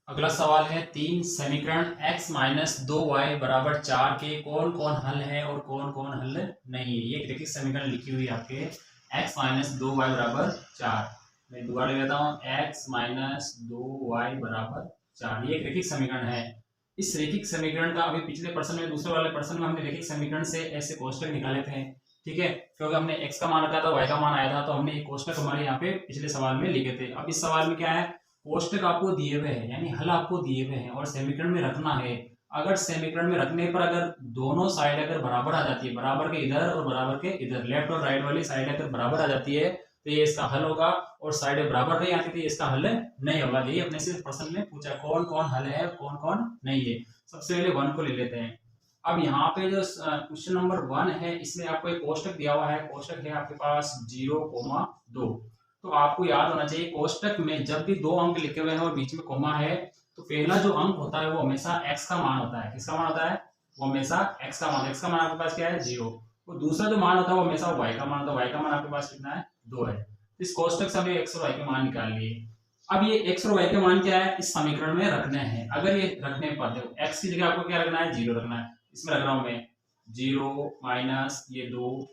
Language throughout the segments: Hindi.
अगला सवाल है तीन समीकरण x माइनस 2y बराबर 4 के कौन कौन हल है और कौन कौन हल नहीं है। ये रैखिक समीकरण लिखी हुई है आपके x माइनस 2y बराबर 4। मैं दोबारा ले लेता हूँ x माइनस 2y बराबर 4। ये एक रैखिक समीकरण है। इस रैखिक समीकरण का अभी पिछले प्रश्न में दूसरे वाले प्रश्न में हमने रैखिक समीकरण से ऐसे कोष्टक निकाले थे, ठीक है, क्योंकि हमने x का मान रखा था y का मान आया था तो हमने एक कोष्टक हमारे यहाँ पे पिछले सवाल में लिखे थे। अब इस सवाल में क्या है, कोष्टक आपको दिए हुए हैं यानी हल आपको दिए हुए हैं और समीकरण में रखना है। अगर समीकरण में रखने पर अगर दोनों साइड अगर बराबर आ जाती है, बराबर के इधर और बराबर के इधर, लेफ्ट और राइट वाली साइड अगर बराबर आ जाती है तो ये इसका हल होगा, और साइड बराबर नहीं आती तो इसका हल नहीं होगा। यही अपने से प्रश्न में पूछा कौन कौन हल है कौन कौन नहीं है। सबसे पहले 1 को ले लेते हैं। अब यहाँ पे जो क्वेश्चन नंबर 1 है इसमें आपको एक कोष्टक दिया हुआ है। कोष्टक है आपके पास 0,2। तो आपको याद होना चाहिए कोष्टक में जब भी दो अंक लिखे हुए हैं और बीच में कोमा है तो पहला जो अंक होता है वो हमेशा x का मान होता है। किसका मान होता है? वो हमेशा x का मान। x का मान आपके पास क्या है? 0। और दूसरा जो मान होता है वो हमेशा y का मान होता है। y का मान आपके पास कितना है? 2 है। इस कोष्टक से हमने x और y के मान निकाल लिए। अब ये x और y के मान क्या है, इस समीकरण में रखने हैं। अगर ये रखने पर देखो x की जगह आपको क्या रखना है? 0 रखना है। इसमें रख रहा हूं मैं 0 माइनस ये 2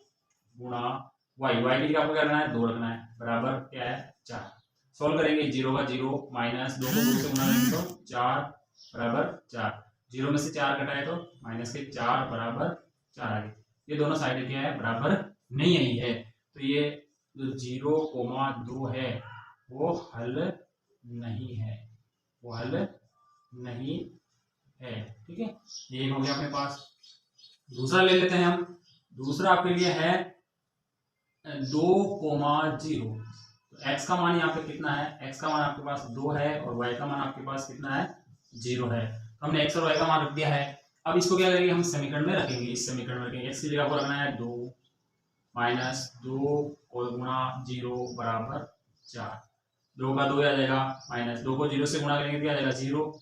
गुणा y की जगह आपको क्या रखना है? 2 रखना है, बराबर क्या है? 4। सोल्व करेंगे 0 का 0 माइनस 2 को 2 से गुणा करेंगे तो 4 बराबर 4। 0 में से 4 घटाए तो माइनस के 4 बराबर 4 आ गए। ये दोनों साइड क्या है? बराबर नहीं आई है। तो ये जो 0,2 है वो हल नहीं है, वो हल नहीं है, ठीक है। ये हो गया अपने पास। दूसरा ले लेते हैं हम। दूसरा आपके लिए है 2,0। तो x का मान यहाँ पे कितना है? x का मान आपके पास 2 है और y का मान आपके पास कितना है? 0 है। तो हमने x और y का मान रख दिया है। अब इसको क्या करेंगे, हम समीकरण में रखेंगे। इस समीकरण में रखेंगे, x की जगह को रखना है 2 माइनस 2 और गुणा 0 बराबर 4। 2 का 2 आ जाएगा, माइनस 2 को 0 से गुणा करेंगे क्या आ जाएगा? 0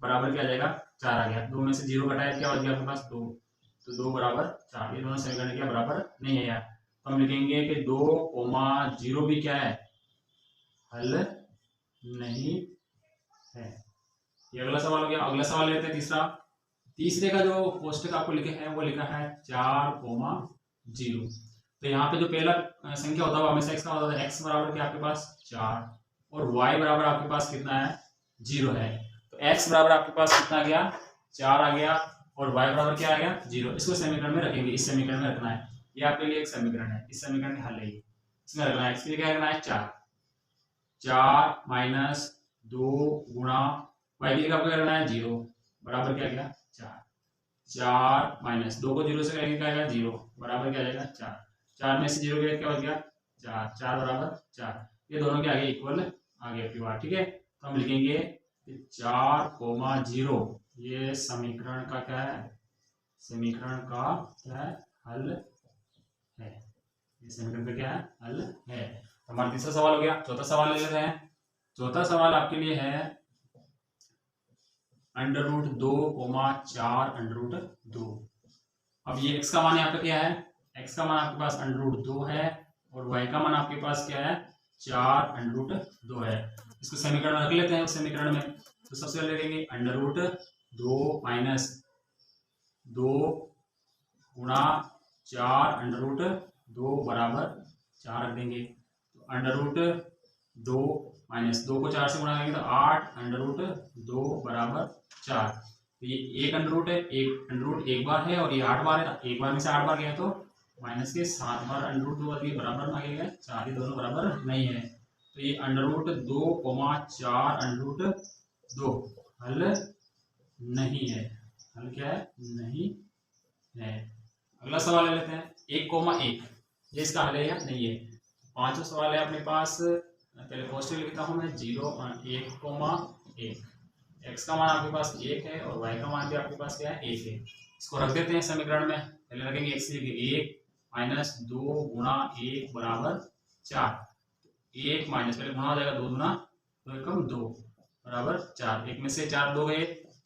बराबर क्या आ जाएगा? 4 आ गया। 2 में से 0 घटाया क्या हो गया आपके पास? 2। तो 2 बराबर 4। ये दोनों समीकरण क्या बराबर नहीं है यार। हम लिखेंगे कि 2,0 भी क्या है? हल नहीं है। ये अगला सवाल हो गया। अगला सवाल लेते हैं तीसरा। तीसरे का जो कोष्टक आपको लिखे हैं वो लिखा है 4,0। तो यहाँ पे जो पहला संख्या होता है वो हमेशा x का होता है। x बराबर क्या आपके पास? 4 और y बराबर आपके पास कितना है? 0 है। तो x बराबर आपके पास कितना आ गया? 4 आ गया और y बराबर क्या आ गया? 0। इसको समीकरण में रखेंगे, इस समीकरण में रखना है। ये आपके लिए एक समीकरण है, इस समीकरण का हल है। इसमें रखना है, इसके लिए क्या रखना है? 4 माइनस 2 गुणा y की जगह क्या करना है? 0 बराबर क्या गया? 4। 4 माइनस 2 को 0 से करेंगे क्या आएगा? 0 बराबर क्या आ जाएगा? 4। 4 में से 0 गया क्या हो गया? 4। 4 बराबर 4। ये दोनों के आगे इक्वल आ गया आपकी बात, ठीक है। तो हम लिखेंगे 4,0 ये समीकरण का क्या है? समीकरण का क्या है? हल है। ये समीकरण का क्या है? हल है। हमारा तीसरा सवाल हो गया। चौथा सवाल ले लेते हैं। चौथा सवाल आपके लिए है √2,4 अब ये x का मान यहाँ पे क्या है? x का मान आपके पास √2 है और y का मान आपके पास क्या है? 4 √2 है। इसको समीकरण में रख लेते हैं। उस समीकरण में तो सबसे पहले लिखेंगे √2 माइनस 2 गुणा 4 √2 बराबर 4 रख देंगे। तो √2 माइनस 2 को 4 से गुणा करेंगे तो 8 √2 बराबर 4। तो ये एक अंडर है, एक बार है और ये 8 बार है। एक बार में से 8 बार गया तो माइनस के 7 बार √2 बराबर आ गया। 4 ही दोनों बराबर नहीं है। तो ये √2,4 हल नहीं है। हल क्या है? नहीं है। अगला सवाल ले लेते हैं 1,1। ये इसका हल है या नहीं है? पांचवा सवाल है अपने पास। पहले कोष्टक लिखता हूं मैं 1,1। x का मान आपके पास 1 है और y का मान भी आपके पास क्या है? 1 है। इसको रख देते हैं समीकरण में। पहले रखेंगे x की जगह 1 माइनस 2 गुणा 1 बराबर 4। 1 माइनस पहले गुणा हो जाएगा, 2 गुना 2 एकम 2 बराबर 4। 1 में से 4 2 गए,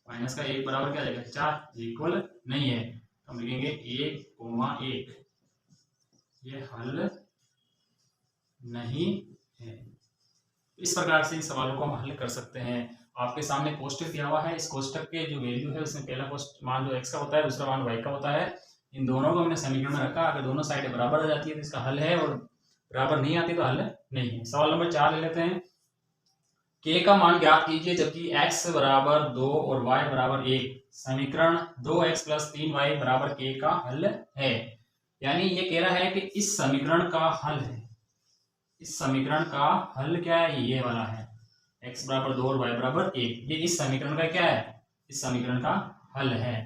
माइनस का 1 बराबर क्या आ जाएगा? 4। इक्वल नहीं है। हम लिखेंगे 1,1 ये हल नहीं है। इस प्रकार से इन सवालों को हम हल कर सकते हैं। आपके सामने कोष्टक दिया हुआ है, इस कोष्टक के जो वैल्यू है उसमें पहला मान जो x का होता है, दूसरा मान y का होता है। इन दोनों को हमने समीकरण में रखा। अगर दोनों साइडें बराबर आ जाती है तो इसका हल है, और बराबर नहीं आती तो हल नहीं है। सवाल नंबर 4 ले लेते हैं। k का मान ज्ञात कीजिए जबकि x बराबर 2 और y बराबर 1। समीकरण 2x + 3y बराबर k का हल है। यानी ये कह रहा है कि इस समीकरण का हल है, इस समीकरण का हल क्या है, ये वाला है, x बराबर 2 और y बराबर 1। ये इस समीकरण का क्या है, इस समीकरण का हल है।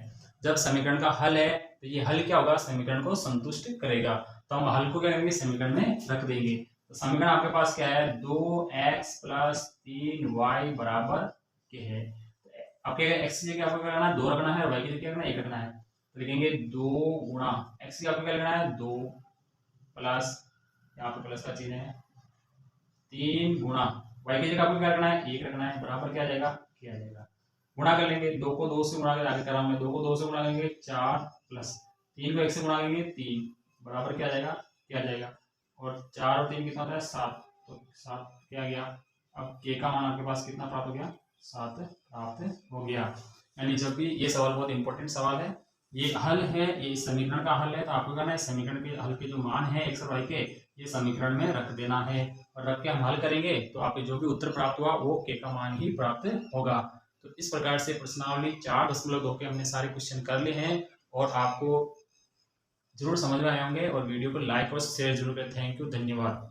जब समीकरण का हल है तो ये हल क्या होगा, समीकरण को संतुष्ट करेगा। तो हम हल को क्या करेंगे, समीकरण में रख देंगे। तो समीकरण आपके पास क्या है, 2x + 3y बराबर के है। आपके x की जगह आपको क्या करना है, 2 रखना है, और y की जगह क्या करना है, 1 रखना है। तो लिखेंगे 2 गुणा x की आपको क्या लिखना है, 2 प्लस, यहाँ पे प्लस का चिन्ह है, 3 गुणा y की जगह आपको क्या रखना है, 1 रखना है, बराबर क्या आ जाएगा, क्या आ जाएगा, गुणा कर लेंगे। 2 को 2 से गुणा कर आगे क्रम में 2 को 2 से गुणा करेंगे 4 प्लस 3 को 1 से गुणा करेंगे 3, बराबर क्या आ जाएगा, क्या आ जाएगा। और 4 और 3 कितना होता है, 7। तो 7 क्या गया। अब k का मान आपके पास कितना प्राप्त हो गया, 7 प्राप्त हो गया। यानी जब भी ये सवाल बहुत इंपॉर्टेंट सवाल है, ये हल है, ये समीकरण का हल है, तो आपको करना है समीकरण के हल के जो मान है x और y के, ये समीकरण में रख देना है। और रख के हम हल करेंगे तो आपको जो भी उत्तर प्राप्त हुआ वो k का मान ही प्राप्त होगा। तो इस प्रकार से प्रश्नावली 4.2 के हमने सारे क्वेश्चन कर लिए हैं, और आपको जरूर समझ में आए होंगे। और वीडियो को लाइक और शेयर जरूर करें। थैंक यू, धन्यवाद।